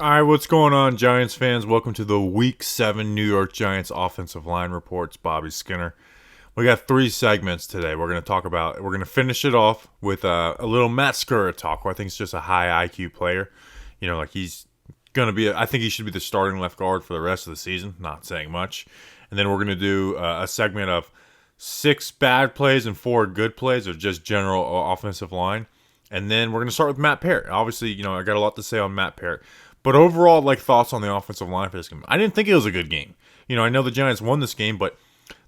All right, what's going on, Giants fans? Welcome to the Week 7 New York Giants offensive line reports. Bobby Skinner. We got 3 segments today. We're going to finish it off with a little Matt Skura talk, who I think is just a high IQ player. You know, like he's going to be, I think he should be the starting left guard for the rest of the season. Not saying much. And then we're going to do a segment of 6 bad plays and 4 good plays of just general offensive line. And then we're going to start with Matt Peart. Obviously, you know, I got a lot to say on Matt Peart. But overall, like, thoughts on the offensive line for this game. I didn't think it was a good game. You know, I know the Giants won this game, but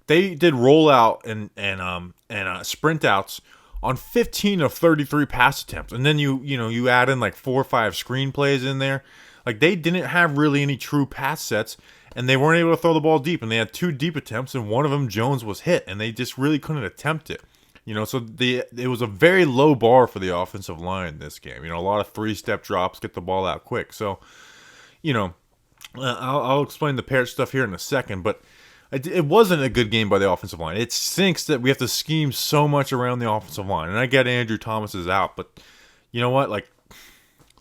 they did rollout and sprint outs on 15 of 33 pass attempts. And then you add in like 4 or 5 screen plays in there. Like, they didn't have really any true pass sets, and they weren't able to throw the ball deep. And they had 2 deep attempts, and one of them, Jones, was hit, and they just really couldn't attempt it. You know, so it was a very low bar for the offensive line in this game. You know, a lot of 3-step drops, get the ball out quick. So, you know, I'll explain the Peart stuff here in a second, but it wasn't a good game by the offensive line. It stinks that we have to scheme so much around the offensive line. And I get Andrew Thomas is out, but you know what? Like,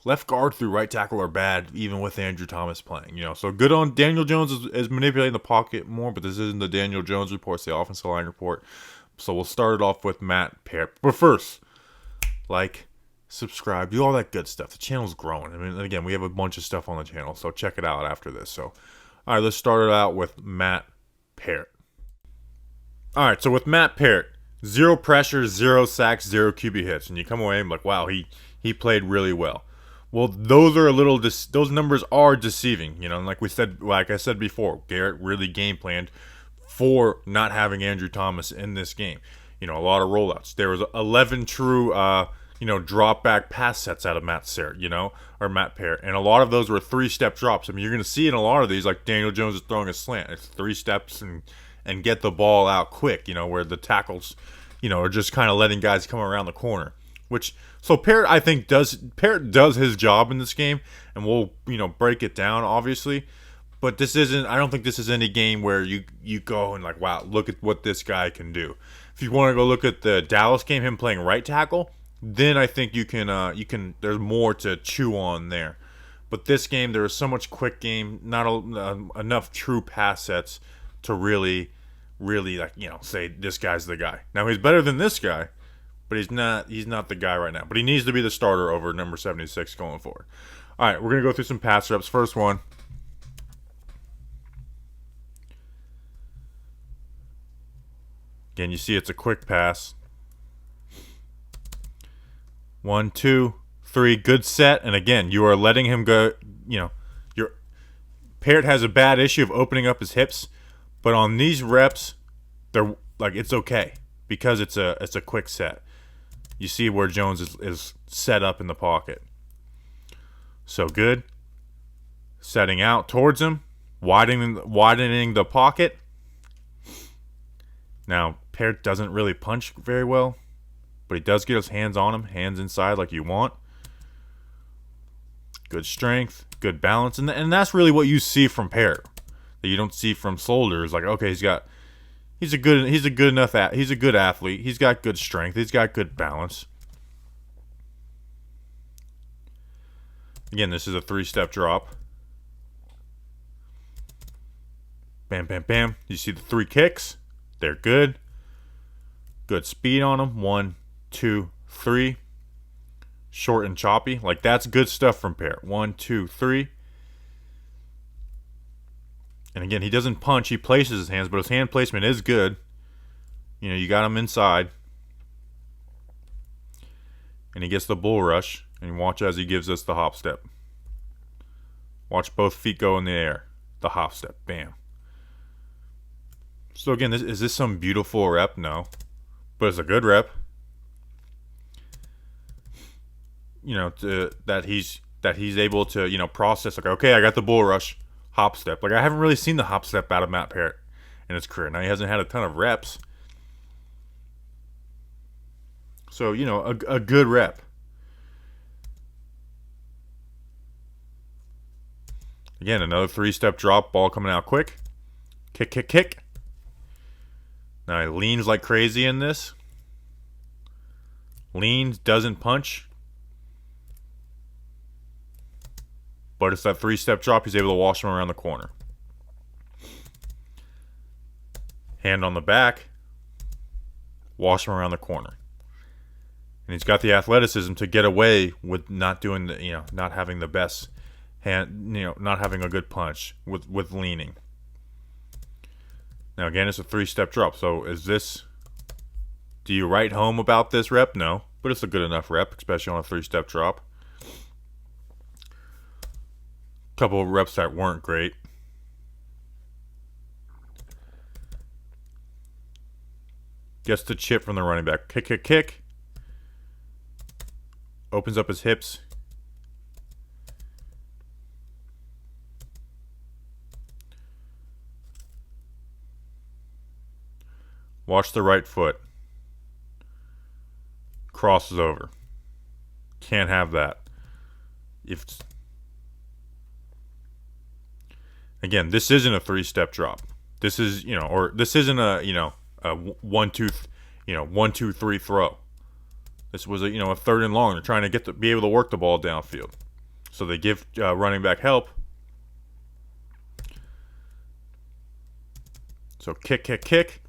left guard through right tackle are bad, even with Andrew Thomas playing. You know, so good on Daniel Jones is manipulating the pocket more, but this isn't the Daniel Jones report, it's the offensive line report. So we'll start it off with Matt Peart. But first, like, subscribe, do all that good stuff. The channel's growing. I mean, again, we have a bunch of stuff on the channel, so check it out after this. So, all right, let's start it out with Matt Peart. All right, so with Matt Peart, 0 pressure, 0 sacks, 0 QB hits, and you come away and like, wow, he played really well. Well, those are those numbers are deceiving, you know. And like I said before, Garrett really game planned for not having Andrew Thomas in this game. You know, a lot of rollouts. There was 11 true, drop back pass sets out of Matt Peart, and a lot of those were 3-step drops. I mean, you're going to see in a lot of these, like Daniel Jones is throwing a slant. It's 3 steps and get the ball out quick. You know, where the tackles, you know, are just kind of letting guys come around the corner. So Peart, I think, does his job in this game, and we'll, you know, break it down obviously. But I don't think this is any game where you go and like, wow, look at what this guy can do. If you want to go look at the Dallas game, him playing right tackle, then I think you can there's more to chew on there. But this game, there was so much quick game, not enough true pass sets to really, like, you know, say this guy's the guy. Now he's better than this guy, but he's not the guy right now. But he needs to be the starter over number 76 going forward. All right, we're gonna go through some pass reps. First one. Again, you see it's a quick pass. 1, 2, 3, good set. And again, you are letting him go. You know, Peart has a bad issue of opening up his hips, but on these reps, they're like, it's okay because it's a quick set. You see where Jones is set up in the pocket. So good. Setting out towards him, widening the pocket. Now, Peart doesn't really punch very well, but he does get his hands on him, hands inside like you want. Good strength, good balance, and that's really what you see from Peart that you don't see from Solder. Is like, okay, he's a good athlete. He's got good strength. He's got good balance. Again, this is a 3-step drop. Bam, bam, bam. You see the 3 kicks? They're good. Good speed on them. 1, 2, 3. Short and choppy. Like, that's good stuff from Peart. 1, 2, 3. And again, he doesn't punch. He places his hands, but his hand placement is good. You know, you got him inside. And he gets the bull rush. And watch as he gives us the hop step. Watch both feet go in the air. The hop step. Bam. So again, is this some beautiful rep? No. But it's a good rep. You know, that he's able to, you know, process, like, okay, I got the bull rush, hop step. Like, I haven't really seen the hop step out of Matt Peart in his career. Now, he hasn't had a ton of reps. So, you know, a good rep. Again, another 3-step drop, ball coming out quick. Kick, kick, kick. Now he leans like crazy in this. Leans, doesn't punch. But it's that 3-step drop. He's able to wash him around the corner. Hand on the back. Wash him around the corner. And he's got the athleticism to get away with not doing the, not having the best hand, not having a good punch with leaning. Now again, it's a 3-step drop. So do you write home about this rep? No, but it's a good enough rep, especially on a 3-step drop. Couple of reps that weren't great. Gets the chip from the running back. Kick, kick, kick. Opens up his hips. Watch the right foot. Crosses over. Can't have that. Again, this isn't a 3-step drop. This is, this isn't a 1, 2, 1, 2, 3 throw. This was a 3rd and long. They're trying to be able to work the ball downfield. So they give running back help. So kick, kick, kick.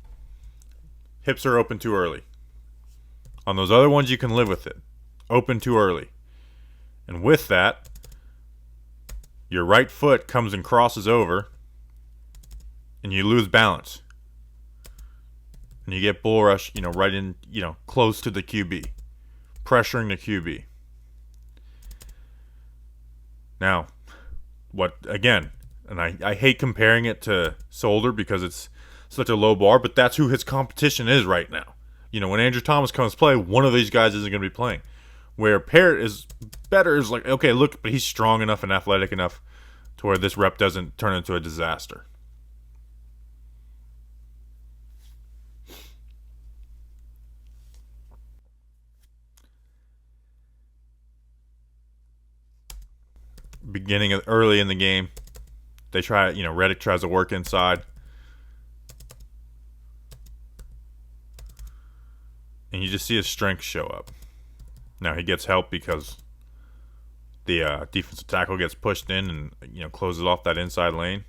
Hips are open too early. On those other ones, you can live with it. Open too early. And with that, your right foot comes and crosses over, and you lose balance. And you get bull rush, right in, close to the QB. Pressuring the QB. Now, again, and I hate comparing it to Solder because it's such a low bar, but that's who his competition is right now. When Andrew Thomas comes to play, one of these guys isn't going to be playing. Where Peart is better is like, okay, look, but he's strong enough and athletic enough to where this rep doesn't turn into a disaster. Early in the game, they try, Reddick tries to work inside. And you just see his strength show up. Now he gets help because the defensive tackle gets pushed in and closes off that inside lane.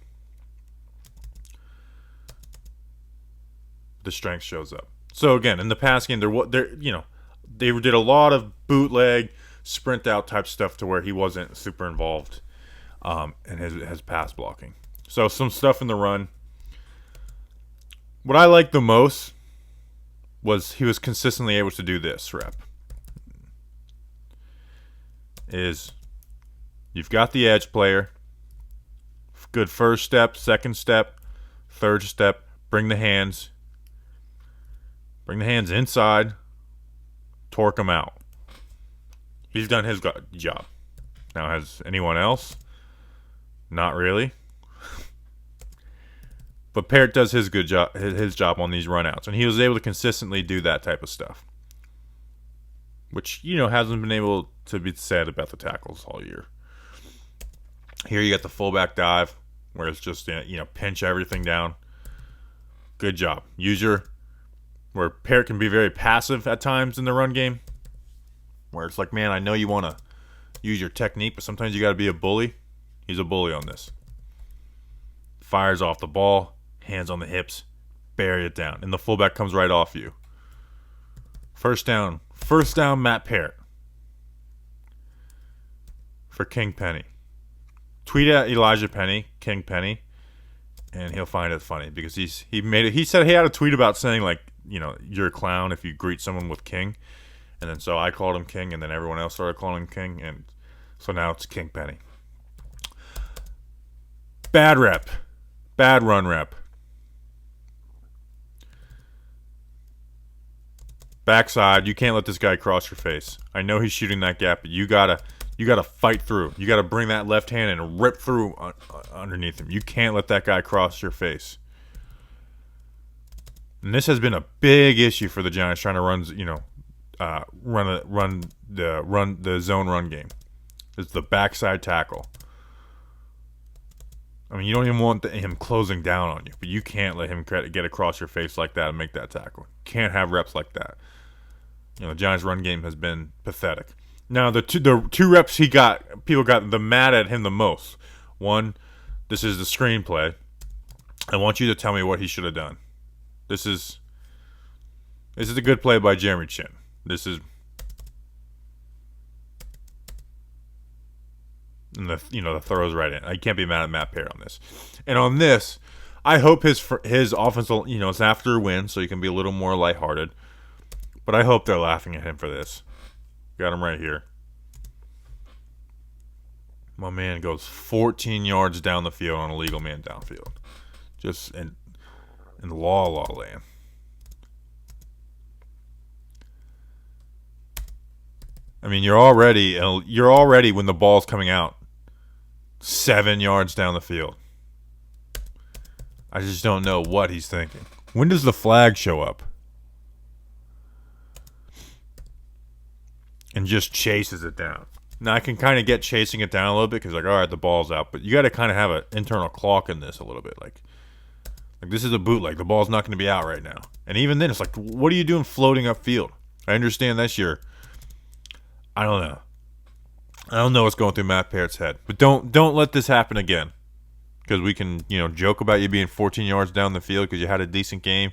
The strength shows up. So again, in the pass game, they did a lot of bootleg, sprint out type stuff to where he wasn't super involved in his pass blocking. So some stuff in the run. What I like the most was he was consistently able to do this rep. Is you've got the edge player, good first step, second step, third step, bring the hands inside, torque them out. He's done his job. Now, has anyone else? Not really. But Peart does his job on these runouts, and he was able to consistently do that type of stuff, which hasn't been able to be said about the tackles all year. Here you got the fullback dive, where it's just pinch everything down. Good job. Where Peart can be very passive at times in the run game, where it's like, man, I know you want to use your technique, but sometimes you got to be a bully. He's a bully on this. Fires off the ball. Hands on the hips, bury it down, and the fullback comes right off you. First down, Matt Peart for King Penny. Tweet at Elijah Penny, King Penny, and he'll find it funny because he said he had a tweet about saying like, you're a clown if you greet someone with King, and then so I called him King, and then everyone else started calling him King, and so now it's King Penny. Bad run rep. Backside, you can't let this guy cross your face. I know he's shooting that gap, but you gotta fight through. You gotta bring that left hand and rip through underneath him. You can't let that guy cross your face. And this has been a big issue for the Giants trying to run the zone run game. It's the backside tackle. I mean, you don't even want him closing down on you, but you can't let him get across your face like that and make that tackle. Can't have reps like that. The Giants' run game has been pathetic. Now the two reps he got, people got the mad at him the most. One, this is the screenplay. I want you to tell me what he should have done. This is a good play by Jeremy Chin. This is, and the throws right in. I can't be mad at Matt Peart on this. And on this, I hope his offensive, it's after a win, so he can be a little more lighthearted. But I hope they're laughing at him for this. Got him right here. My man goes 14 yards down the field on a legal man downfield. Just in la land. I mean, you're already when the ball's coming out 7 yards down the field. I just don't know what he's thinking. When does the flag show up? And just chases it down. Now, I can kind of get chasing it down a little bit because, all right, the ball's out. But you got to kind of have an internal clock in this a little bit. Like this is a bootleg. The ball's not going to be out right now. And even then, it's like, what are you doing floating upfield? I understand that's I don't know. I don't know what's going through Matt Peart's head. But don't let this happen again. Because we can, joke about you being 14 yards down the field because you had a decent game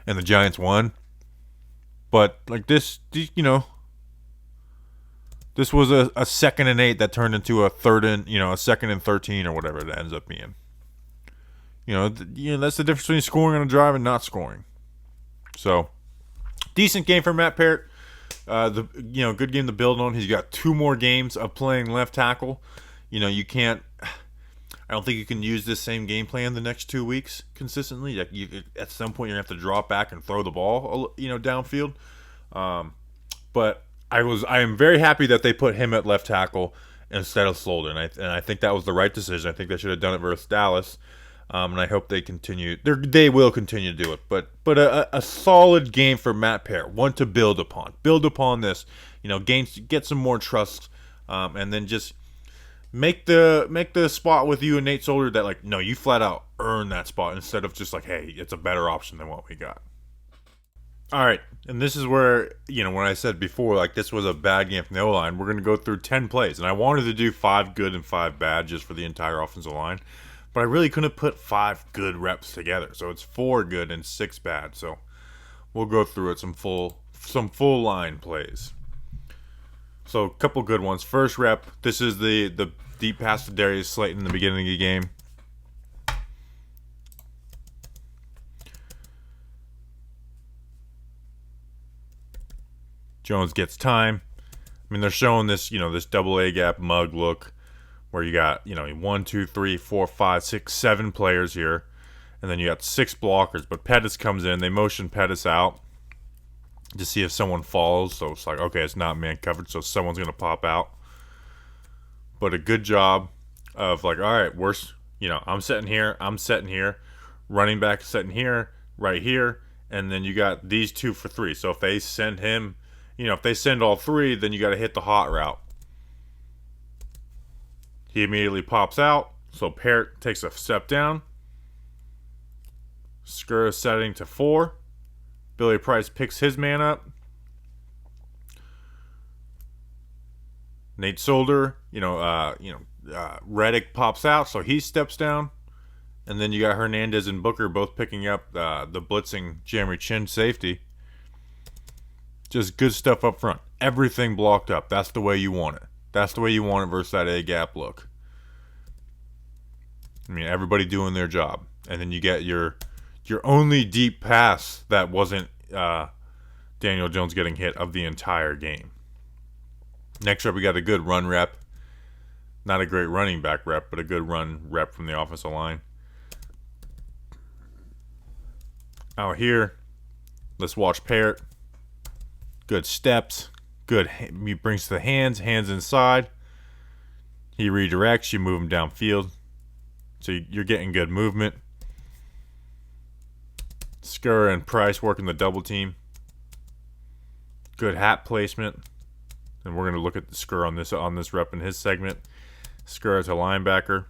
and the Giants won. But, this, this was a 2nd and 8 that turned into a 2nd and 13 or whatever it ends up being. That's the difference between scoring on a drive and not scoring. So, decent game for Matt Peart. Good game to build on. He's got 2 more games of playing left tackle. You can't. I don't think you can use this same game plan the next 2 weeks consistently. At some point, you're gonna have to drop back and throw the ball, downfield. But I am very happy that they put him at left tackle instead of Solder, and I think that was the right decision. I think they should have done it versus Dallas. And I hope they continue. They will continue to do it. But a solid game for Matt Peart, one to build upon. Build upon this, get some more trust, and then just make the spot with you and Nate Solder that no, you flat out earn that spot instead of just hey, it's a better option than what we got. All right, and this is where when I said before this was a bad game from the O-line, we're gonna go through 10 plays, and I wanted to do 5 good and 5 bad just for the entire offensive line. But I really couldn't put 5 good reps together. So it's 4 good and 6 bad. So we'll go through it, some full line plays. So a couple good ones. First rep, this is the deep pass to Darius Slayton in the beginning of the game. Jones gets time. I mean, they're showing this, this double A gap mug look, where you got, 1, 2, 3, 4, 5, 6, 7 players here. And then you got 6 blockers. But Pettis comes in. They motion Pettis out to see if someone falls. So it's okay, it's not man covered, so someone's going to pop out. But a good job of all right, I'm sitting here. Running back sitting here, right here. And then you got these 2 for 3. So if they send him, if they send all 3, then you got to hit the hot route. He immediately pops out, so Peart takes a step down. Skura setting to 4. Billy Price picks his man up. Nate Solder, Reddick pops out, so he steps down. And then you got Hernandez and Booker both picking up the blitzing Jeremy Chin safety. Just good stuff up front. Everything blocked up. That's the way you want it. That's the way you want it versus that A-gap look. I mean, everybody doing their job. And then you get your only deep pass that wasn't Daniel Jones getting hit of the entire game. Next up, we got a good run rep. Not a great running back rep, but a good run rep from the offensive line. Out here, let's watch Peart. Good steps. Good. He brings to the hands inside. He redirects. You move him downfield. So you're getting good movement. Skura and Price working the double team. Good hat placement. And we're going to look at the Skura on this rep in his segment. Skura to linebacker.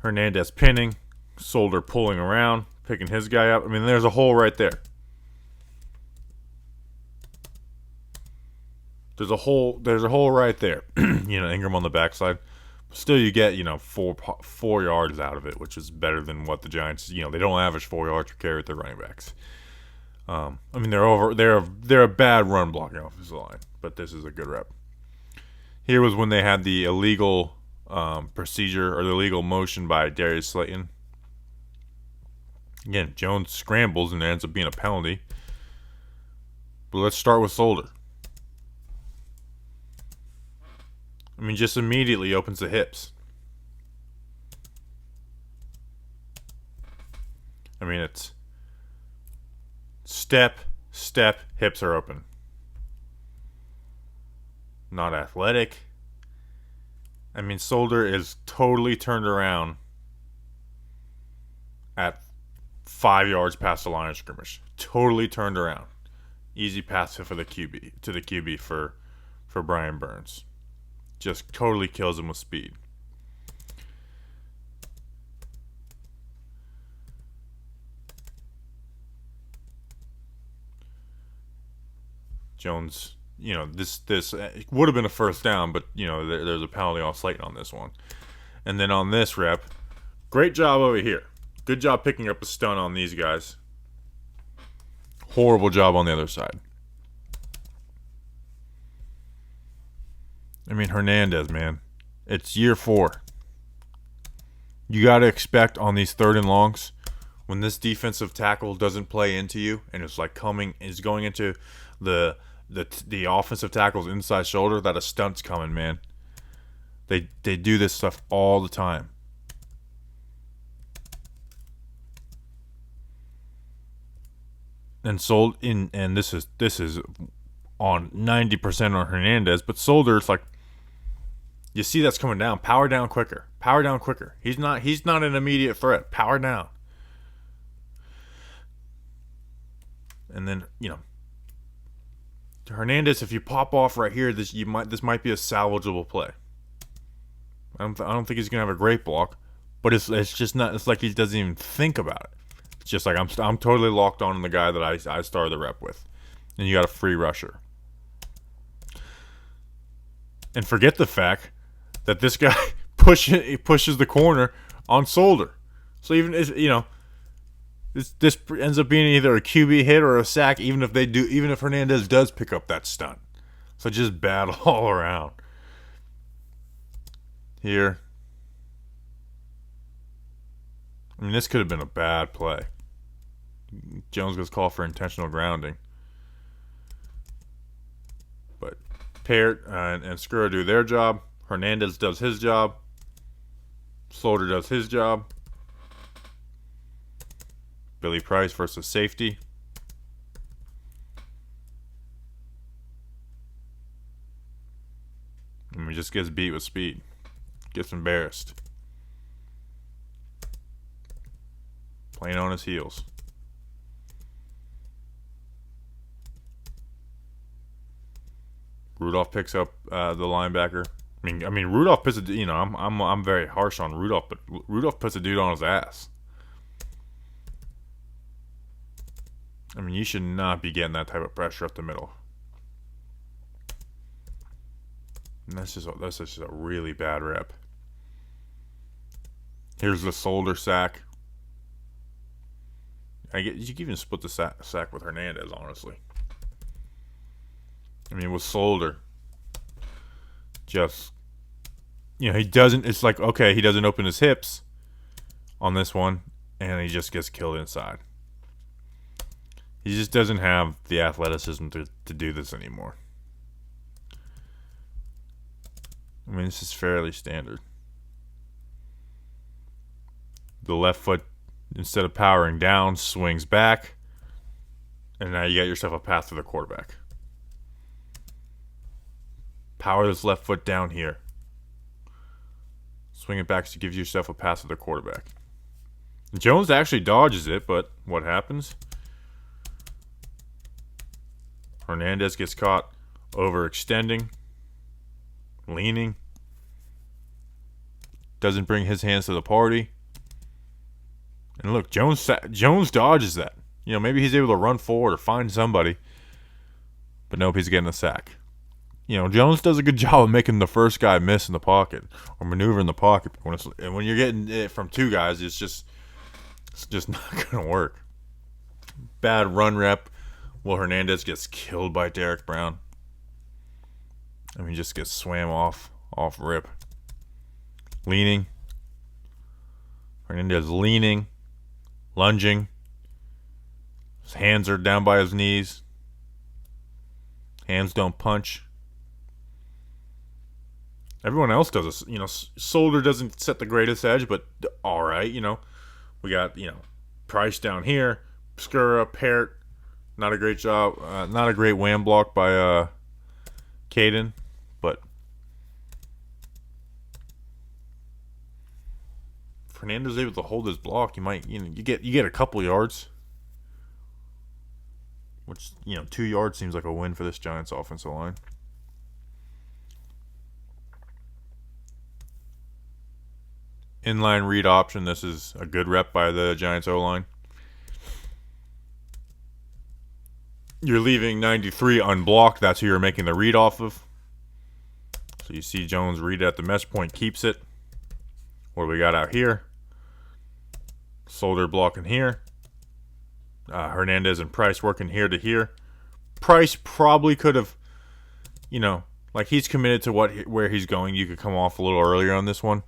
Hernandez pinning. Solder pulling around. Picking his guy up. I mean, there's a hole right there. There's a hole right there. Ingram on the backside. Still, you get 4 yards out of it, which is better than what the Giants. They don't average 4 yards per carry with their running backs. They're a bad run blocking offensive line, but this is a good rep. Here was when they had the illegal procedure or the illegal motion by Darius Slayton. Again, Jones scrambles and it ends up being a penalty. But let's start with Solder. Just immediately opens the hips. It's step, hips are open. Not athletic. Solder is totally turned around at 5 yards past the line of scrimmage. Totally turned around. Easy pass for the QB for Brian Burns. Just totally kills him with speed. Jones, this would have been a first down, but there's a penalty off Slayton on this one. And then on this rep, great job over here. Good job picking up a stun on these guys. Horrible job on the other side. Hernandez, man. It's year 4. You got to expect on these 3rd and longs, when this defensive tackle doesn't play into you and it's going into the offensive tackle's inside shoulder, that a stunt's coming, man. They do this stuff all the time. And this is on 90% on Hernandez, but Solder, it's like you see that's coming down. Power down quicker. He's not an immediate threat. Power down. And then, Hernandez, if you pop off right here, this might be a salvageable play. I don't think he's gonna have a great block, but it's just not. It's like he doesn't even think about it. It's just like I'm totally locked on the guy that I started the rep with, and you got a free rusher. And forget the fact that this guy pushes the corner on Solder. So even this ends up being either a QB hit or a sack, even if Hernandez does pick up that stunt. So just bad all around. Here. This could have been a bad play. Jones gets called for intentional grounding. But Peart and Skura do their job. Hernandez does his job. Solder does his job. Billy Price versus safety. He just gets beat with speed. Gets embarrassed. Playing on his heels. Rudolph picks up the linebacker. Rudolph puts I'm very harsh on Rudolph, but Rudolph puts a dude on his ass. You should not be getting that type of pressure up the middle. And that's just a really bad rep. Here's the Solder sack. You can even split the sack with Hernandez, honestly. With Solder, just he doesn't. It's like, okay, he doesn't open his hips on this one, and he just gets killed inside. He just doesn't have the athleticism to do this anymore. This is fairly standard. The left foot, instead of powering down, swings back, and now you got yourself a pass to the quarterback. Power this left foot down here. Swing it back to give yourself a pass to the quarterback. Jones actually dodges it, but what happens? Hernandez gets caught overextending, leaning. Doesn't bring his hands to the party. And look, Jones dodges that. Maybe he's able to run forward or find somebody. But nope, he's getting a sack. Jones does a good job of making the first guy miss in the pocket or maneuver in the pocket. And when you're getting it from two guys, it's just not going to work. Bad run rep. Will Hernandez gets killed by Derek Brown. I mean, just gets swam off rip. Leaning. Hernandez leaning, lunging. His hands are down by his knees. Hands don't punch. Everyone else does this. Solder doesn't set the greatest edge, but all right. We got, Price down here. Skura, Peart. Not a great job. Not a great wham block by Caden, but if Fernando's able to hold his block, you might, you get a couple yards, which 2 yards seems like a win for this Giants offensive line. Inline read option. This is a good rep by the Giants O-line. You're leaving 93 unblocked. That's who you're making the read off of. So you see Jones read at the mesh point, keeps it. What do we got out here? Solder blocking here. Hernandez and Price working here to here. Price probably could have, he's committed to where he's going. You could come off a little earlier on this one.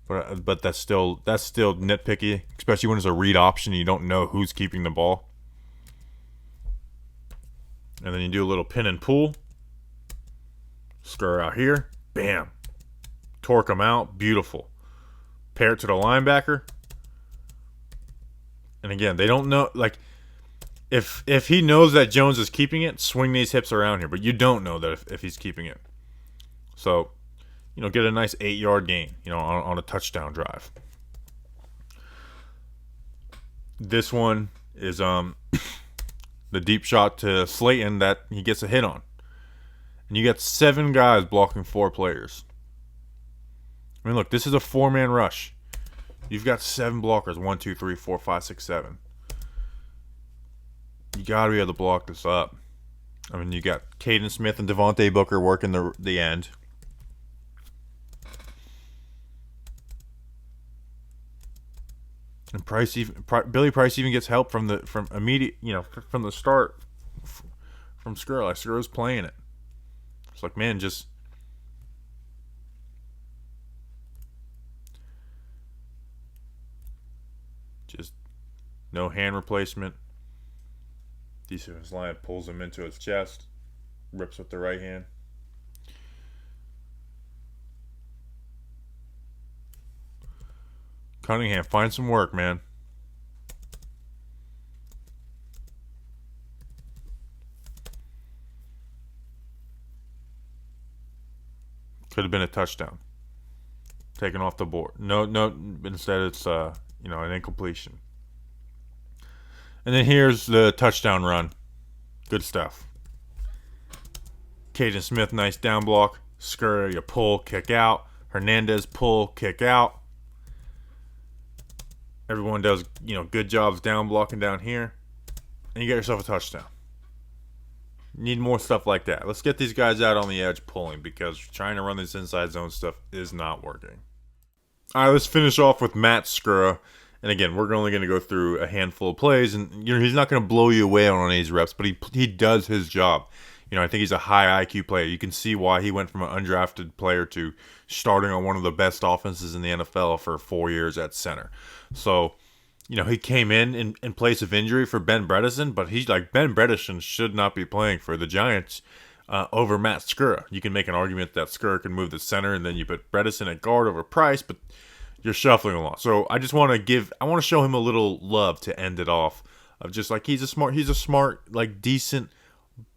But that's still nitpicky, especially when it's a read option and you don't know who's keeping the ball. And then you do a little pin and pull. Skura out here. Bam. Torque him out. Beautiful. Pair it to the linebacker. And again, they don't know, if he knows that Jones is keeping it, swing these hips around here. But you don't know that if he's keeping it. So, get a nice 8-yard gain, on a touchdown drive. This one is the deep shot to Slayton that he gets a hit on. And you got 7 guys blocking 4 players. I mean, look, this is a 4-man rush. You've got 7 blockers. 1, 2, 3, 4, 5, 6, 7. You got to be able to block this up. I mean, you got Caden Smith and Devontae Booker working the end. And Billy Price even gets help from the start from Skura. Like, Skura's playing it. It's like, man, just no hand replacement. Defensive line pulls him into his chest, rips with the right hand. Cunningham, find some work, man. Could have been a touchdown. Taken off the board. No, instead it's an incompletion. And then here's the touchdown run. Good stuff. Caden Smith, nice down block. Skura, you pull, kick out. Hernandez, pull, kick out. Everyone does, good jobs down blocking down here. And you get yourself a touchdown. You need more stuff like that. Let's get these guys out on the edge pulling, because trying to run this inside zone stuff is not working. All right, let's finish off with Matt Skura. And again, we're only going to go through a handful of plays. And, he's not going to blow you away on these reps, but he does his job. I think he's a high IQ player. You can see why he went from an undrafted player to starting on one of the best offenses in the NFL for 4 years at center. So, he came in place of injury for Ben Bredeson, but he's like, Ben Bredeson should not be playing for the Giants over Matt Skura. You can make an argument that Skura can move the center, and then you put Bredeson at guard over Price, but you're shuffling along. So I just want to show him a little love to end it off, of just like he's a smart, like decent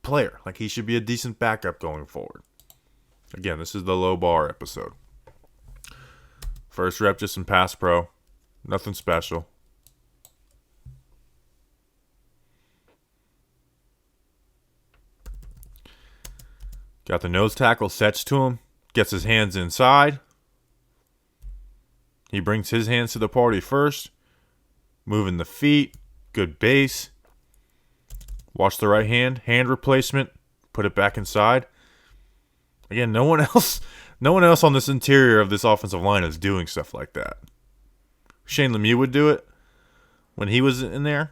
player. Like, he should be a decent backup going forward. Again, this is the low bar episode. First rep, just some pass pro. Nothing special. Got the nose tackle, sets to him, gets his hands inside. He brings his hands to the party first. Moving the feet. Good base. Watch the right hand. Hand replacement. Put it back inside. Again, no one else on this interior of this offensive line is doing stuff like that. Shane Lemieux would do it when he was in there,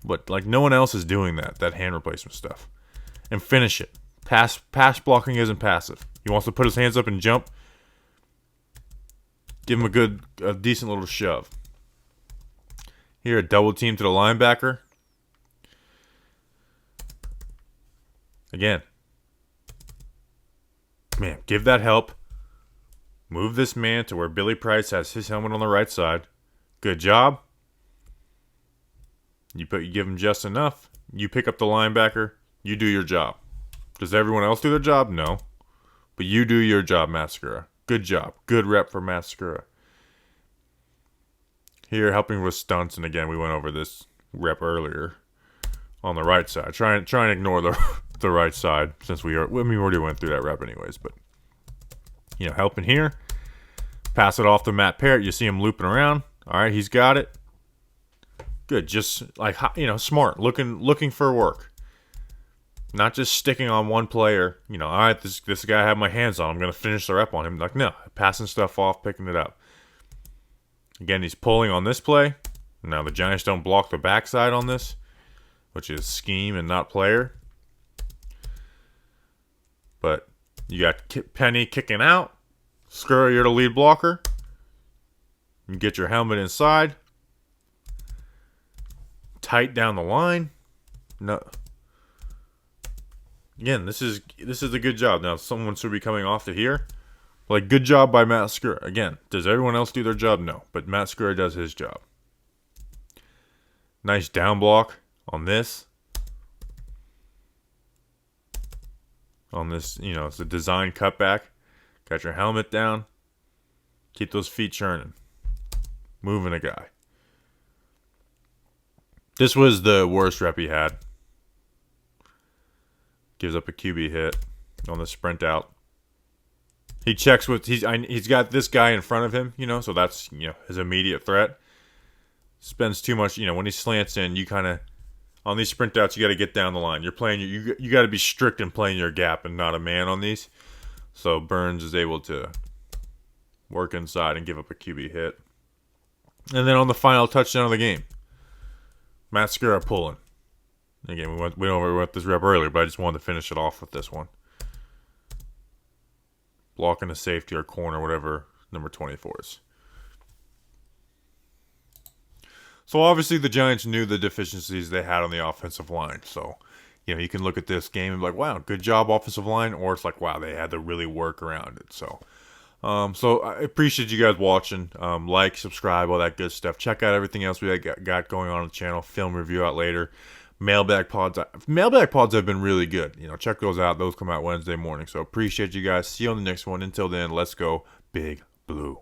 but like no one else is doing that hand replacement stuff. And finish it. Pass blocking isn't passive. He wants to put his hands up and jump. Give him a decent little shove. Here, a double team to the linebacker. Again, man, give that help. Move this man to where Billy Price has his helmet on the right side. Good job. You give him just enough. You pick up the linebacker. You do your job. Does everyone else do their job? No. But you do your job, Matt Skura. Good job. Good rep for Matt Skura. Here, helping with stunts, and again, we went over this rep earlier on the right side. Try and ignore the right side since we already went through that rep anyways. But helping here, pass it off to Matt Peart. You see him looping around. All right, he's got it. Good, just like smart, looking for work. Not just sticking on one player. All right, this guy I have my hands on. I'm going to finish the rep on him. Like, no, passing stuff off, picking it up. Again, he's pulling on this play. Now, the Giants don't block the backside on this, which is scheme and not player. But you got Penny kicking out. Skura, you're the lead blocker. You get your helmet inside. Tight down the line. No. Again, this is a good job. Now, someone should be coming off to here. Like, good job by Matt Skura. Again, does everyone else do their job? No. But Matt Skura does his job. Nice down block on this. On this, it's a design cutback. Got your helmet down. Keep those feet churning. Moving a guy. This was the worst rep he had. Gives up a QB hit on the sprint out. He checks he's got this guy in front of him, so that's, his immediate threat. Spends too much, when he slants in, you kind of, on these sprint outs, you got to get down the line. You're playing, you got to be strict in playing your gap and not a man on these. So Burns is able to work inside and give up a QB hit. And then on the final touchdown of the game, Matt Skura pulling. Again, we went over this rep earlier, but I just wanted to finish it off with this one. Blocking a safety or corner, whatever number 24 is. So obviously the Giants knew the deficiencies they had on the offensive line. So, you can look at this game and be like, wow, good job offensive line. Or it's like, wow, they had to really work around it. So I appreciate you guys watching. Like, subscribe, all that good stuff. Check out everything else we got going on the channel. Film review out later. Mailbag pods have been really good. Check those out. Those come out Wednesday morning. So appreciate you guys. See you on the next one. Until then, let's go Big Blue.